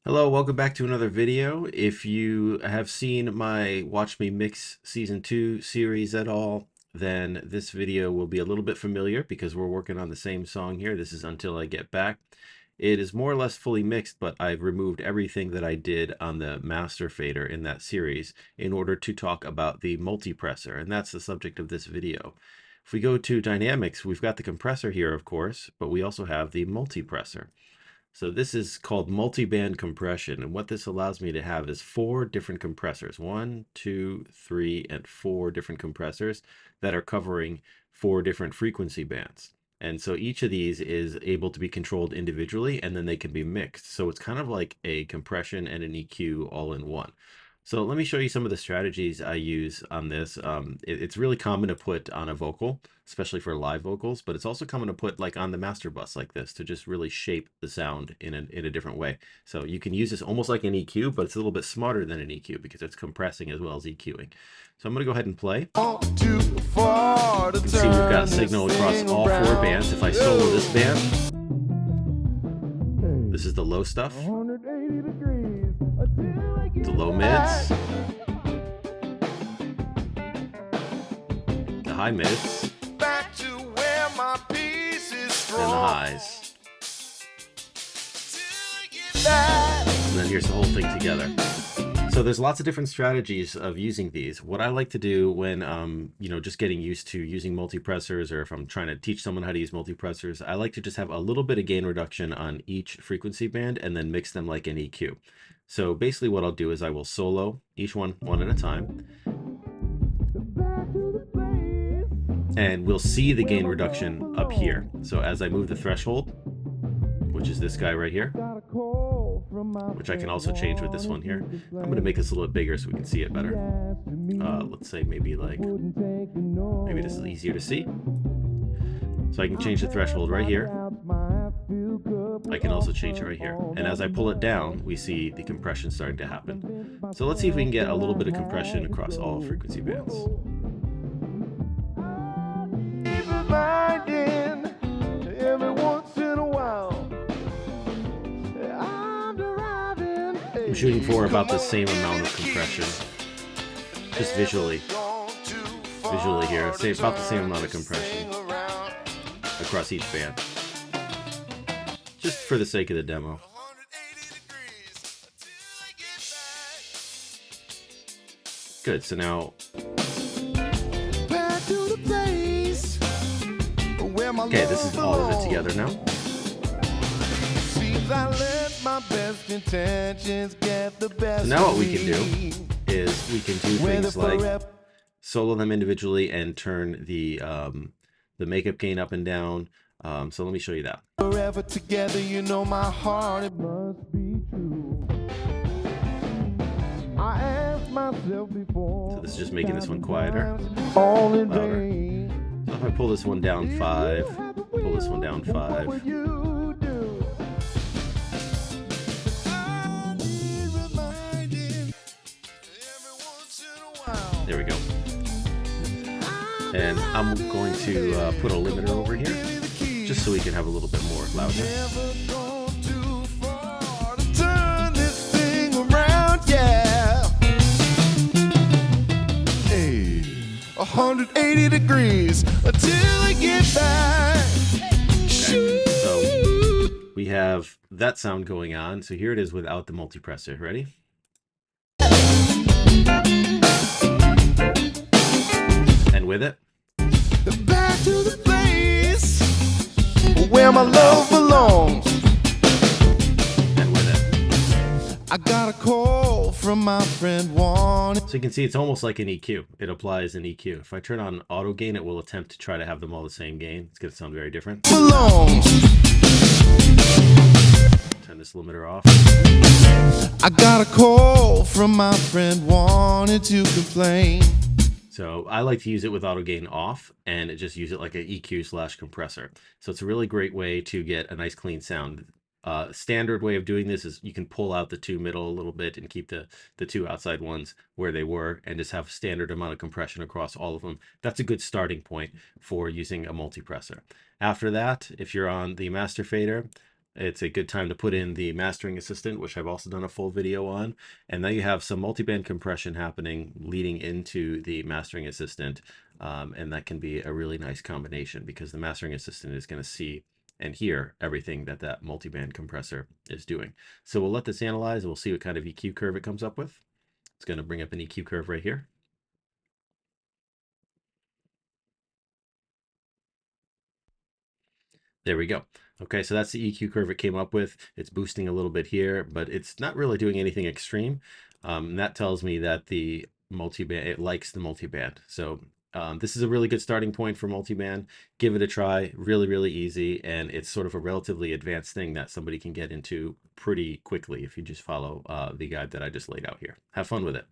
Hello, welcome back to another video. If you have seen my Watch Me Mix Season 2 series at all, then this video will be a little bit familiar because we're working on the same song here. This is Until I Get Back. It is more or less fully mixed, but I've removed everything that I did on the master fader in that series in order to talk about the multipressor, and that's the subject of this video. If we go to dynamics, we've got the compressor here, of course, but we also have the multipressor. So this is called multi-band compression, and what this allows me to have is 4 different compressors. 1, 2, 3, and 4 different compressors that are covering 4 different frequency bands. And so each of these is able to be controlled individually, and then they can be mixed. So it's kind of like a compression and an EQ all in one. So let me show you some of the strategies I use on this. It's really common to put on a vocal, especially for live vocals, but it's also common to put like on the master bus like this to just really shape the sound in a different way. So you can use this almost like an EQ, but it's a little bit smarter than an EQ because it's compressing as well as EQing. So I'm going to go ahead and play. You can see we've got a signal across all 4 bands. If I solo this band, this is the low stuff, the low mids, the high mids, and the highs. And then here's the whole thing together. So there's lots of different strategies of using these. What I like to do when, just getting used to using multipressors, or if I'm trying to teach someone how to use multipressors, I like to just have a little bit of gain reduction on each frequency band and then mix them like an EQ. So basically what I'll do is I will solo each one at a time. And we'll see the gain reduction up here. So as I move the threshold, which is this guy right here, which I can also change with this one here. I'm going to make this a little bit bigger so we can see it better. Let's say maybe this is easier to see. So I can change the threshold right here. I can also change it right here. And as I pull it down, we see the compression starting to happen. So let's see if we can get a little bit of compression across all frequency bands. I'm shooting for about the same amount of compression, just visually here, say about the same amount of compression across each band, just for the sake of the demo. Good, so now, okay, this is all of it together now. So now what we can do is we can do things like solo them individually and turn the makeup gain up and down. So let me show you that. Forever together, you know my heart, it must be true. I asked myself before. So this is just making this one quieter, louder. So if I pull this one down 5, pull this one down 5. There we go. And I'm going to put a limiter over here, just so we can have a little bit more loudness. 180 degrees until I get back. Okay, so we have that sound going on. So here it is without the multipressor. Ready? And with it. Back to the place where my love belongs. And with it. I got a call from my friend Juan. So you can see it's almost like an EQ. It applies an EQ. If I turn on auto gain, it will attempt to try to have them all the same gain. It's going to sound very different. Belongs. Turn this limiter off. I got a call from my friend wanted to complain. So I like to use it with auto gain off and just use it like an EQ/compressor. So it's a really great way to get a nice clean sound. Standard way of doing this is you can pull out the 2 middle a little bit and keep the 2 outside ones where they were and just have a standard amount of compression across all of them. That's a good starting point for using a multipressor. After that, if you're on the master fader, It's a good time to put in the mastering assistant, which I've also done a full video on. And now you have some multiband compression happening leading into the mastering assistant. And that can be a really nice combination because the mastering assistant is going to see and hear everything that that multiband compressor is doing. So we'll let this analyze and we'll see what kind of EQ curve it comes up with. It's going to bring up an EQ curve right here. There we go. Okay, so that's the EQ curve it came up with. It's boosting a little bit here, but it's not really doing anything extreme. And that tells me that the multiband, it likes the multiband. So this is a really good starting point for multiband. Give it a try. Really, really easy. And it's sort of a relatively advanced thing that somebody can get into pretty quickly if you just follow the guide that I just laid out here. Have fun with it.